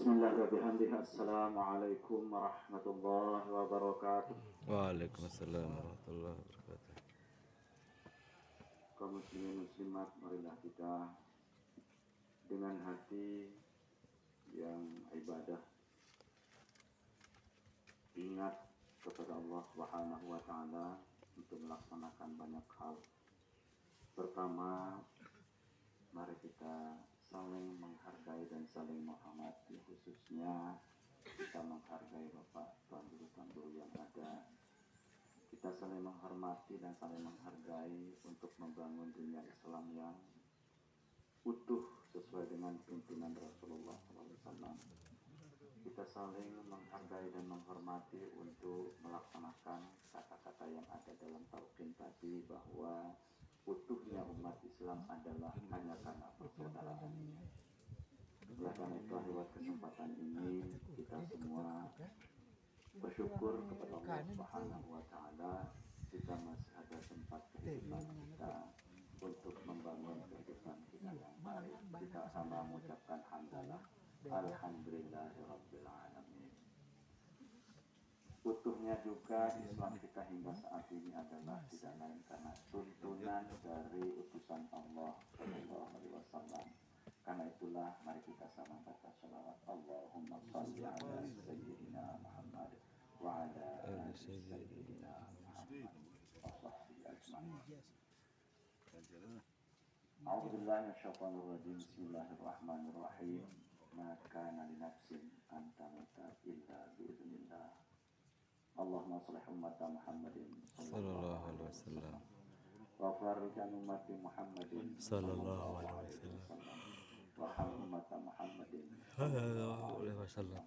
Bismillahirrahmanirrahim. Assalamualaikum warahmatullahi wabarakatuh. Waalaikumsalam warahmatullahi wabarakatuh. Kaum muslimin muslimat, marilah kita dengan hati yang ibadah ingat kepada Allah Subhanahu wa taala untuk melaksanakan banyak hal. Pertama, mari kita saling menghargai dan saling menghormati, khususnya kita menghargai Bapak Tuan Guru yang ada. Kita saling menghormati dan saling menghargai untuk membangun dunia Islam yang utuh sesuai dengan tuntunan Rasulullah SAW. Kita saling menghargai dan menghormati untuk melaksanakan kata-kata yang ada dalam talqin tadi, bahwa utuhnya umat Islam adalah hanya karena persaudaraan ini. Oleh karena itu, lewat kesempatan ini kita semua bersyukur kepada Allah Subhanahu wa taala kita masih ada tempat kehidupan kita untuk membangun kehidupan kita yang baik. Kita sama mengucapkan hamdalah, alhamdulillahirabbil alamin. Utuhnya juga Islam kita hingga saat ini adalah tidak lain karena tuntunan dari utusan Allah Sallallahu Alaihi Wasallam. Karena itulah mari kita sama baca shalawat Allahumma shalli ala sayyidina Muhammad wa ala ali sayyidina Muhammad wa sahbihi ajma'in. A'udzu billahi minasyaitonir rajim. Bismillahirrahmanirrahim. Ma kana li nafsin an tamuta illa bi idznillah. Allahumma shalli ummata Muhammadin Sallallahu alaihi wasallam. wa farrijan ummati Muhammadin Sallallahu alaihi wasallam. warham ummata Muhammadin Sallallahu alaihi wasallam.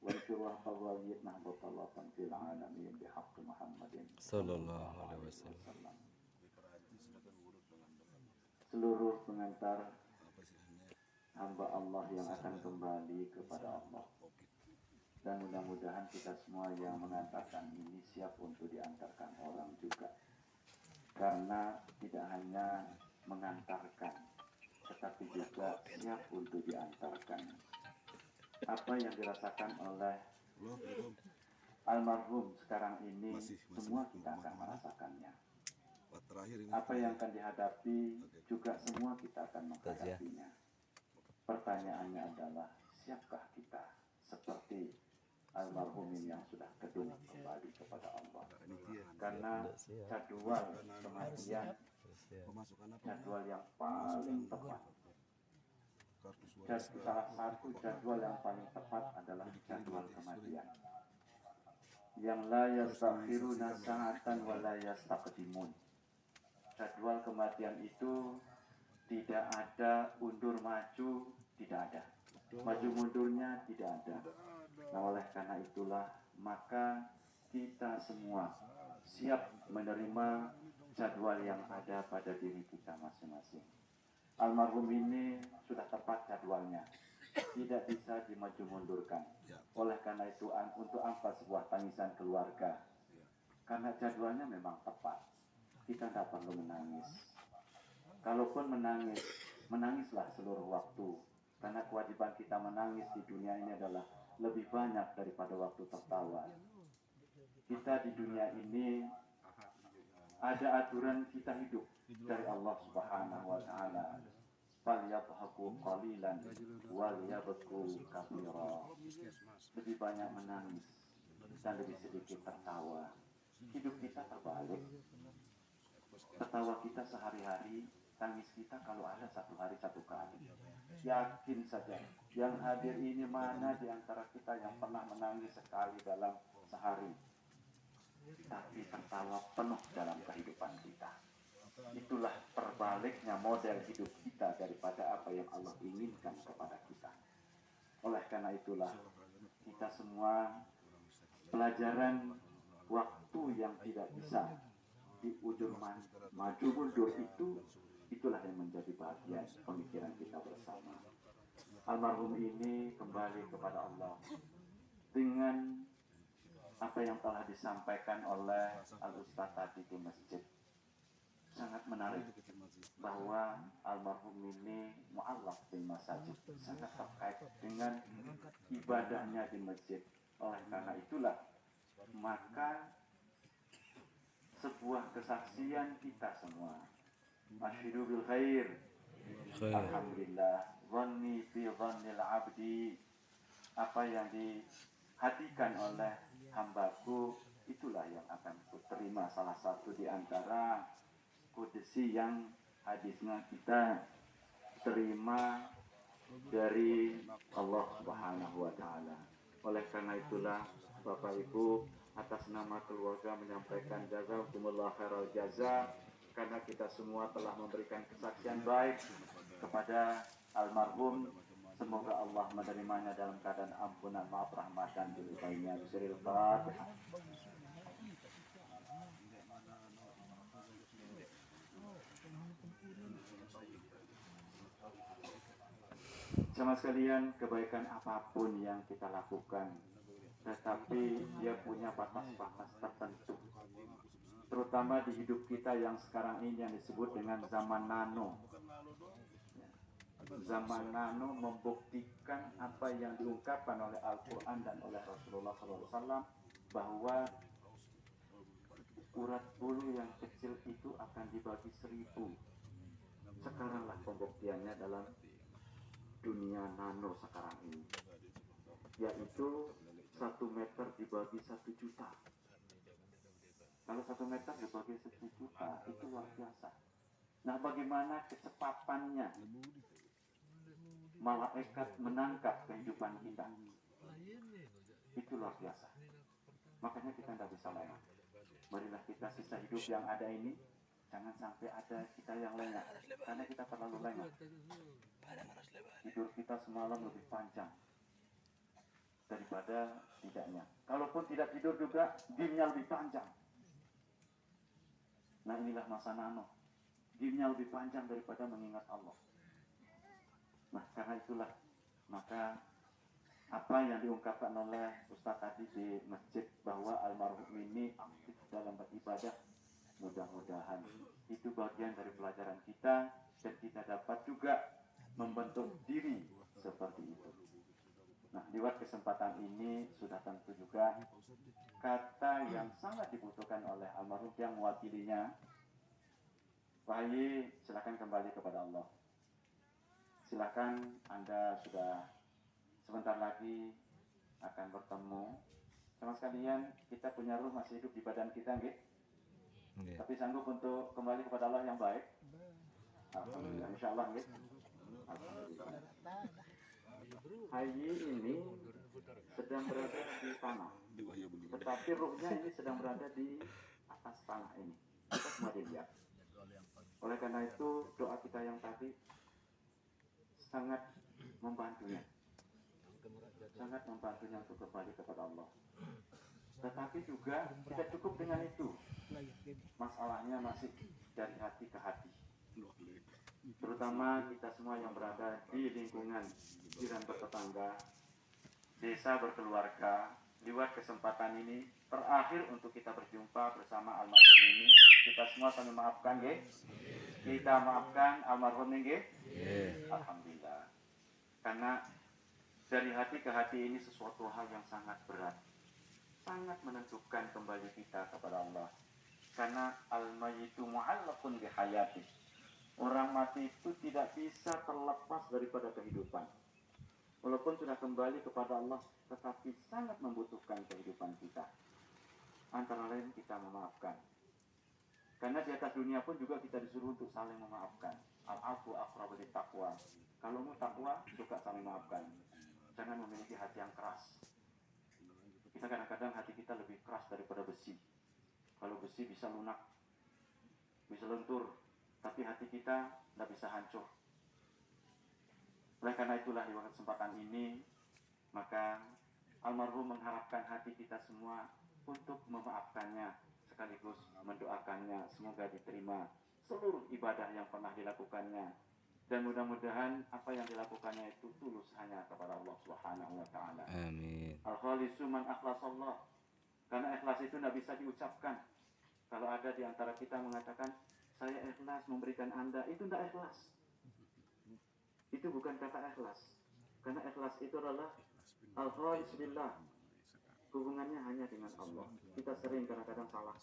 wansurah fawwid nahdlatal fil alamin bihaqqi Muhammadin Sallallahu alaihi wasallam. Seluruh pengantar hamba Allah yang akan kembali kepada Allah, dan mudah-mudahan kita semua yang mengantarkan ini siap untuk diantarkan orang juga, karena tidak hanya mengantarkan tetapi juga siap untuk diantarkan. Apa yang dirasakan oleh almarhum sekarang ini semua kita akan merasakannya. Apa yang akan dihadapi juga semua kita akan menghadapinya. Pertanyaannya adalah, siapkah kita seperti almarhum ini yang sudah kedung kembali kepada Allah? Karena jadwal kematian, jadwal yang paling tepat, dan salah satu jadwal yang paling tepat adalah jadwal kematian, yang la yastakhiruna sa'atan wa la yastaqdimun. Jadwal kematian itu tidak ada undur maju, tidak ada maju mundurnya, tidak ada. Nah, oleh karena itulah maka kita semua siap menerima jadwal yang ada pada diri kita masing-masing. Almarhum ini sudah tepat jadwalnya, tidak bisa dimaju mundurkan. Oleh karena itu untuk apa sebuah tangisan keluarga? Karena jadwalnya memang tepat. Kita tidak perlu menangis. Kalaupun menangis, menangislah seluruh waktu. Karena kewajiban kita menangis di dunia ini adalah lebih banyak daripada waktu tertawa. Kita di dunia ini ada aturan kita hidup dari Allah Subhanahu wa taala. Falyadhaku qalilan wal yabku katsira. Lebih banyak menangis dan lebih sedikit tertawa. Hidup kita terbalik. Tertawa kita sehari-hari, tangis kita kalau ada satu hari satu kali. Yakin saja, yang hadir ini mana di antara kita yang pernah menangis sekali dalam sehari, tapi tertawa penuh dalam kehidupan kita. Itulah terbaliknya model hidup kita daripada apa yang Allah inginkan kepada kita. Oleh karena itulah kita semua pelajaran waktu yang tidak bisa di ujung maju mundur itulah yang menjadi bagian pemikiran kita bersama. Almarhum ini kembali kepada Allah dengan apa yang telah disampaikan oleh Al-Ustaz tadi di masjid. Sangat menarik. bahwa almarhum ini mu'allaf di masjid, sangat terkait dengan ibadahnya di masjid. Oleh karena itulah maka sebuah kesaksian kita semua, asyhadu bil khair, alhamdulillah, dhanni fi dhannil abdi, apa yang dihatikan oleh hambaku itulah yang akan kuterima. Salah satu di antara kudsi yang hadisnya kita terima dari Allah Subhanahu wa taala. Oleh karena itulah Bapak Ibu, atas nama keluarga menyampaikan jazakumullah khairal jaza, karena kita semua telah memberikan kesaksian baik kepada almarhum. Semoga Allah menerimanya dalam keadaan ampunan, maaf, rahmat dan diridainya. Bismillahirrahmanirrahim. Fatihah. Sama sekalian, kebaikan apapun yang kita lakukan, tetapi dia punya batas-batas tertentu. Terutama di hidup kita yang sekarang ini yang disebut dengan zaman nano. Zaman nano membuktikan apa yang diungkapkan oleh Al-Quran dan oleh Rasulullah SAW, bahwa urat bulu yang kecil itu akan dibagi 1000. Sekaranglah pembuktiannya dalam dunia nano sekarang ini, yaitu 1 meter dibagi 1 juta. Kalau 1 meter dibagi 1 juta itu luar biasa. Nah, bagaimana kecepatannya malaikat menangkap kehidupan kita, itu luar biasa. Makanya kita tidak bisa lengah. Marilah kita sisa hidup yang ada ini, jangan sampai ada kita yang lengah, karena kita terlalu lengah. Tidur kita semalam lebih panjang daripada tidaknya. Kalaupun tidak tidur juga, dimnya lebih panjang. Nah, inilah masa nano. Dimnya lebih panjang daripada mengingat Allah. Nah, karena itulah maka apa yang diungkapkan oleh Ustaz tadi di masjid, bahwa almarhum ini aktif dalam beribadah, mudah-mudahan itu bagian dari pelajaran kita, dan kita dapat juga membentuk diri seperti itu. Nah, lewat kesempatan ini sudah tentu juga kata yang sangat dibutuhkan oleh almarhum yang mewakilinya. Pak Haji, silakan kembali kepada Allah. Silakan, Anda sudah sebentar lagi akan bertemu. Sama sekalian, kita punya ruh masih hidup di badan kita, nggih? Tapi sanggup untuk kembali kepada Allah yang baik? Alhamdulillah, insyaallah, nggih. Alhamdulillah. Haji ini sedang berada di tanah, tetapi ruhnya ini sedang berada di atas tanah ini. Kita semua dilihat. Oleh karena itu, doa kita yang tadi sangat membantunya, untuk kembali kepada Allah. Tetapi juga tidak cukup dengan itu, masalahnya masih dari hati ke hati. Terutama kita semua yang berada di lingkungan jiran bertetangga, desa berkeluarga. Lewat kesempatan ini terakhir untuk kita berjumpa bersama almarhum ini, kita semua saling maafkan, nggih? Kita maafkan almarhum ini, nggih? Alhamdulillah. Karena dari hati ke hati ini sesuatu hal yang sangat berat, sangat menentukan kembali kita kepada Allah. Karena al-mayyitu mu'allaqun bihayati. Orang mati itu tidak bisa terlepas daripada kehidupan. Walaupun sudah kembali kepada Allah, tetapi sangat membutuhkan kehidupan kita. Antara lain kita memaafkan. Karena di atas dunia pun juga kita disuruh untuk saling memaafkan. Al-afu aqrabu lit-taqwa. Kalau mau takwa, suka saling memaafkan. Jangan memiliki hati yang keras. Kita kadang-kadang hati kita lebih keras daripada besi. Kalau besi bisa lunak, bisa lentur, tapi hati kita tidak bisa hancur. Oleh karena itulah di kesempatan ini, maka almarhum mengharapkan hati kita semua untuk memaafkannya, sekaligus mendoakannya semoga diterima seluruh ibadah yang pernah dilakukannya, dan mudah-mudahan apa yang dilakukannya itu tulus hanya kepada Allah Subhanahu wa taala. Amin. Al-khalisu man akhlasallah. Karena ikhlas itu tidak bisa diucapkan. Kalau ada di antara kita mengatakan saya ikhlas memberikan Anda, itu tidak ikhlas. Itu bukan kata ikhlas. Karena ikhlas itu adalah al-khalis billah. Hubungannya hanya dengan Allah. Kita sering kadang-kadang salah.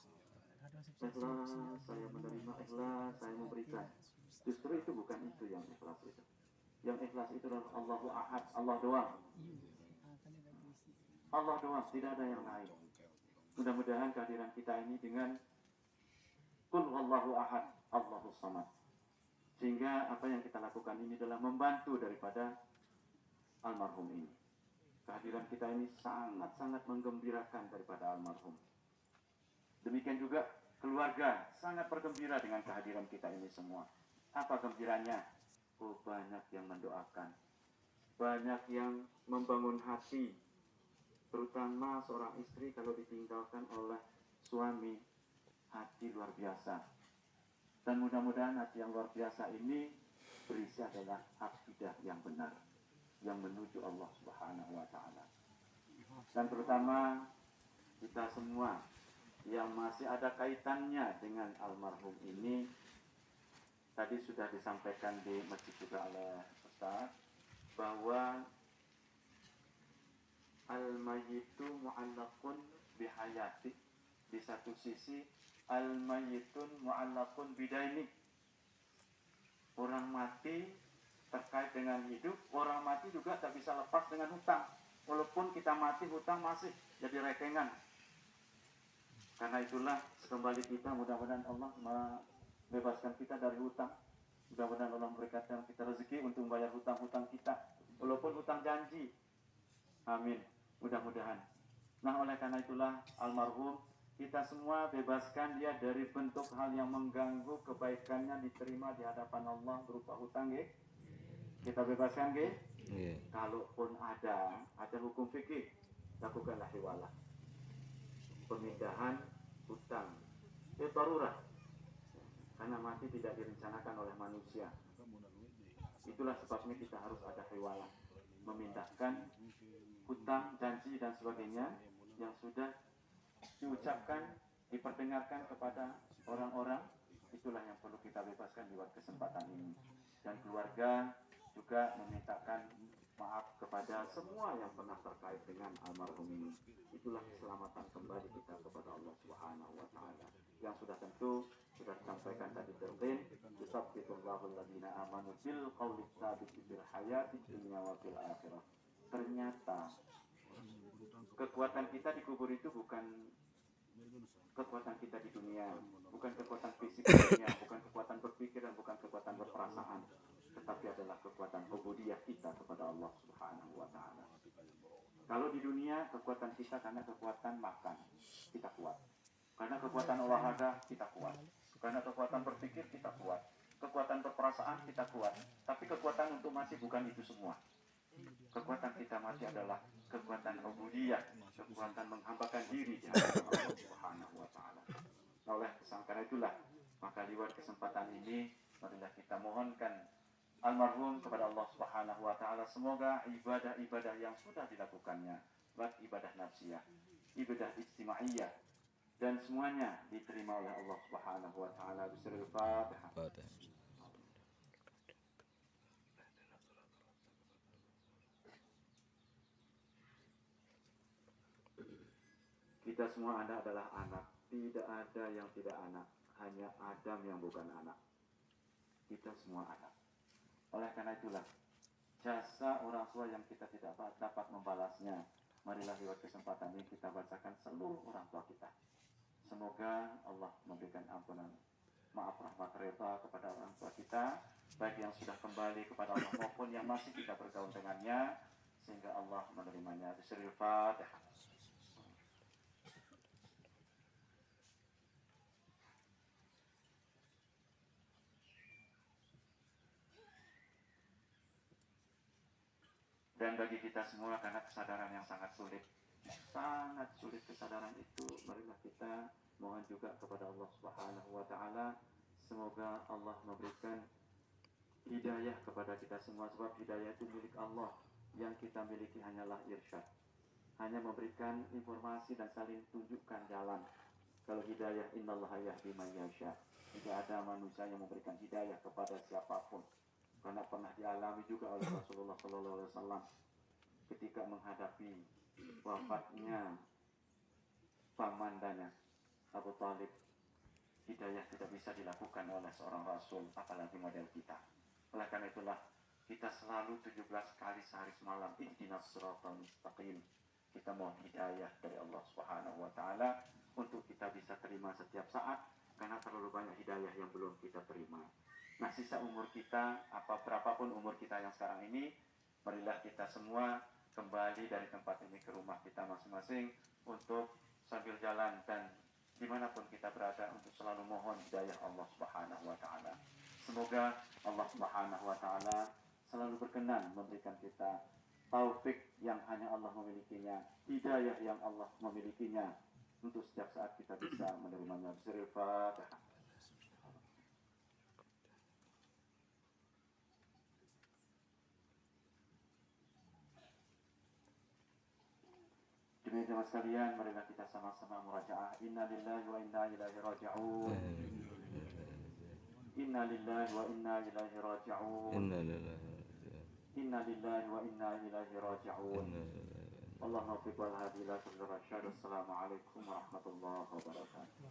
Ikhlas, saya menerima, ikhlas, saya memberikan. Justru itu bukan itu yang ikhlas itu. Yang ikhlas itu adalah Allahu Ahad, Allah doang. Allah doang, tidak ada yang lain. Mudah-mudahan kehadiran kita ini dengan Qul Huwallahu Ahad, Allahus Samad. Sehingga apa yang kita lakukan ini adalah membantu daripada almarhum ini. Kehadiran kita ini sangat-sangat menggembirakan daripada almarhum. Demikian juga keluarga sangat bergembira dengan kehadiran kita ini semua. Apa gembiranya? Oh, banyak yang mendoakan, banyak yang membangun hati, terutama seorang istri kalau ditinggalkan oleh suami, hati luar biasa. Dan mudah-mudahan hati yang luar biasa ini berisi adalah akidah yang benar, yang menuju Allah Subhanahu wa Ta'ala. Dan terutama kita semua yang masih ada kaitannya dengan almarhum ini, tadi sudah disampaikan di masjid juga oleh Ustaz, bahwa al-mayyitu mu'allaqun bihayati. Di satu sisi al-mayyitun mu'allaqun bidaini. Orang mati terkait dengan hidup, orang mati juga tak bisa lepas dengan hutang. Walaupun kita mati, hutang masih jadi rekengan. Karena itulah kembali kita, mudah-mudahan Allah membebaskan kita dari hutang. Mudah-mudahan Allah memberikan kita rezeki untuk membayar hutang-hutang kita, walaupun hutang janji. Amin. Mudah-mudahan. Nah, oleh karena itulah almarhum kita semua bebaskan dia dari bentuk hal yang mengganggu kebaikannya diterima di hadapan Allah berupa hutang, ya. Kita bebaskan, ya. Kalaupun ada hukum fikih, lakukanlah hiwalah. Pemindahan hutang itu darurat, karena mati tidak direncanakan oleh manusia. Itulah sebabnya kita harus ada hiwalah, memindahkan hutang, janji dan sebagainya yang sudah diucapkan, diperdengarkan kepada orang-orang. Itulah yang perlu kita bebaskan di waktu kesempatan ini. Dan keluarga juga memintakan maaf kepada semua yang pernah terkait dengan almarhum ini. Itulah keselamatan kembali kita kepada Allah Subhanahu wa Ta'ala. Yang sudah tentu sudah disampaikan tadi tertin, yusabbitullahu alladziina aamanu bil qawli tsabit fil hayatid dunya wa fil akhirah. Ternyata kekuatan kita di kubur itu bukan kekuatan kita di dunia, bukan kekuatan fisik di dunia, bukan kekuatan berpikir dan bukan kekuatan berperasaan, tetapi adalah kekuatan ubudiyah kita kepada Allah Subhanahu wa Ta'ala. Kalau di dunia kekuatan kita karena kekuatan makan, kita kuat. Karena kekuatan olahraga, kita kuat. Karena kekuatan berpikir, kita kuat. Kekuatan berperasaan, kita kuat. Tapi kekuatan untuk mati bukan itu semua. Kekuatan kita mati adalah kekuatan ubudiyah, kekuatan menghambakan diri di hadapan Allah Subhanahu wa Ta'ala. Oleh karena itulah, maka lewat kesempatan ini marilah kita mohonkan almarhum kepada Allah Subhanahu wa Ta'ala, semoga ibadah-ibadah yang sudah dilakukannya, baik ibadah nafsiyah, ibadah istimaiyah, dan semuanya diterima oleh Allah Subhanahu wa Ta'ala. Bismillahirrahmanirrahim. Kita semua adalah anak, tidak ada yang tidak anak, hanya Adam yang bukan anak. Kita semua anak. Oleh karena itulah, jasa orang tua yang kita tidak dapat membalasnya, marilah lewat kesempatan ini kita bacakan seluruh orang tua kita. Semoga Allah memberikan ampunan, maaf, rahmat, redha kepada orang tua kita, baik yang sudah kembali kepada Allah maupun yang masih kita bergaul dengannya, sehingga Allah menerimanya. Bismillahirrahmanirrahim. Dan bagi kita semua, karena kesadaran yang sangat sulit kesadaran itu, marilah kita mohon juga kepada Allah Subhanahu wa Ta'ala, semoga Allah memberikan hidayah kepada kita semua, sebab hidayah itu milik Allah, yang kita miliki hanyalah irsyad, hanya memberikan informasi dan saling tunjukkan jalan. Kalau hidayah, innallaha yahdi man yasha. Tidak ada manusia yang memberikan hidayah kepada siapapun. Karena pernah dialami juga oleh Rasulullah SAW ketika menghadapi wafatnya pamandanya Abu Talib. Hidayah tidak bisa dilakukan oleh seorang Rasul, apalagi model kita. Oleh karena itulah kita selalu 17 kali sehari semalam ihdinas siratal mustaqim. Kita mohon hidayah dari Allah Subhanahu wa taala untuk kita bisa terima setiap saat, karena terlalu banyak hidayah yang belum kita terima. Nah, sisa umur kita, berapapun umur kita yang sekarang ini, marilah kita semua kembali dari tempat ini ke rumah kita masing-masing untuk sambil jalan dan dimanapun kita berada untuk selalu mohon hidayah Allah Subhanahu wa taala. Semoga Allah Subhanahu wa taala selalu berkenan memberikan kita taufik yang hanya Allah memilikinya, hidayah yang Allah memilikinya, untuk setiap saat kita bisa menerimanya. Bismillahirrahmanirrahim. Demikian sekalian, marilah kita sama-sama murajaah. Inna lillahi wa inna ilaihi raji'un. Inna lillahi wa inna ilaihi raji'un. Inna lillahi wa inna ilaihi raji'un. Allahumma fiq wal hadi ila sabili rasyad. Assalamualaikum warahmatullahi wabarakatuh.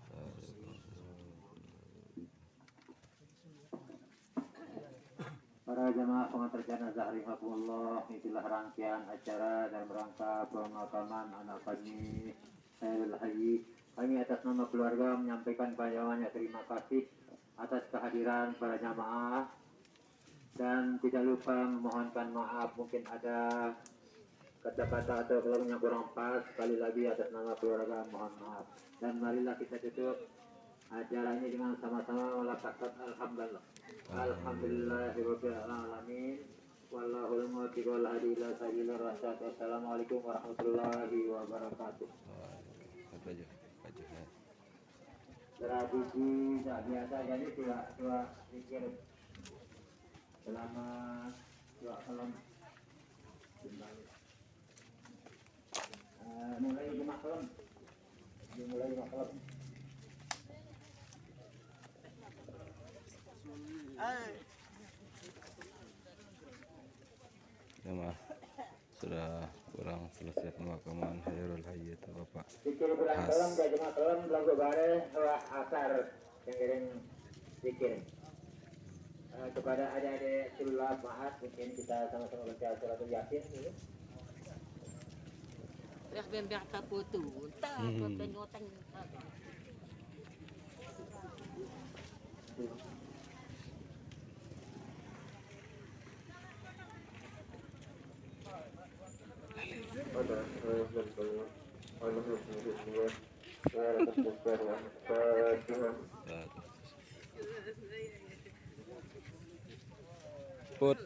Para jamaah pengantar jenazah rahimakumullah, itulah rangkaian acara dalam rangka pemakaman anak kami Khairul Hayy. Kami atas nama keluarga menyampaikan banyak terima kasih atas kehadiran para jamaah, dan tidak lupa memohonkan maaf mungkin ada kata-kata atau kalimat yang kurang pas. Sekali lagi atas nama keluarga mohon maaf, dan marilah kita tutup acara ini dengan sama-sama melafazkan alhamdulillah. Alhamdulillahirabbil alamin. Wallahul muwaffiq wal hadi ila sabilir rasyad. Wassalamualaikum warahmatullahi wabarakatuh. Tradisi biasa jadi dua zikir selama 2 malam. Mulai di malam. Dimulai malam. Jemaah, sudah kurang selesai pemakaman Khairul Hayy itu Bapak Zikir bulan kelam, jemaah kelam, lagu bare, asar yang kirim zikir. Kepada adik-adik tulab maaf, mungkin kita sama-sama baca suratul Yasin dulu. Biar tak foto, tak tengok. Put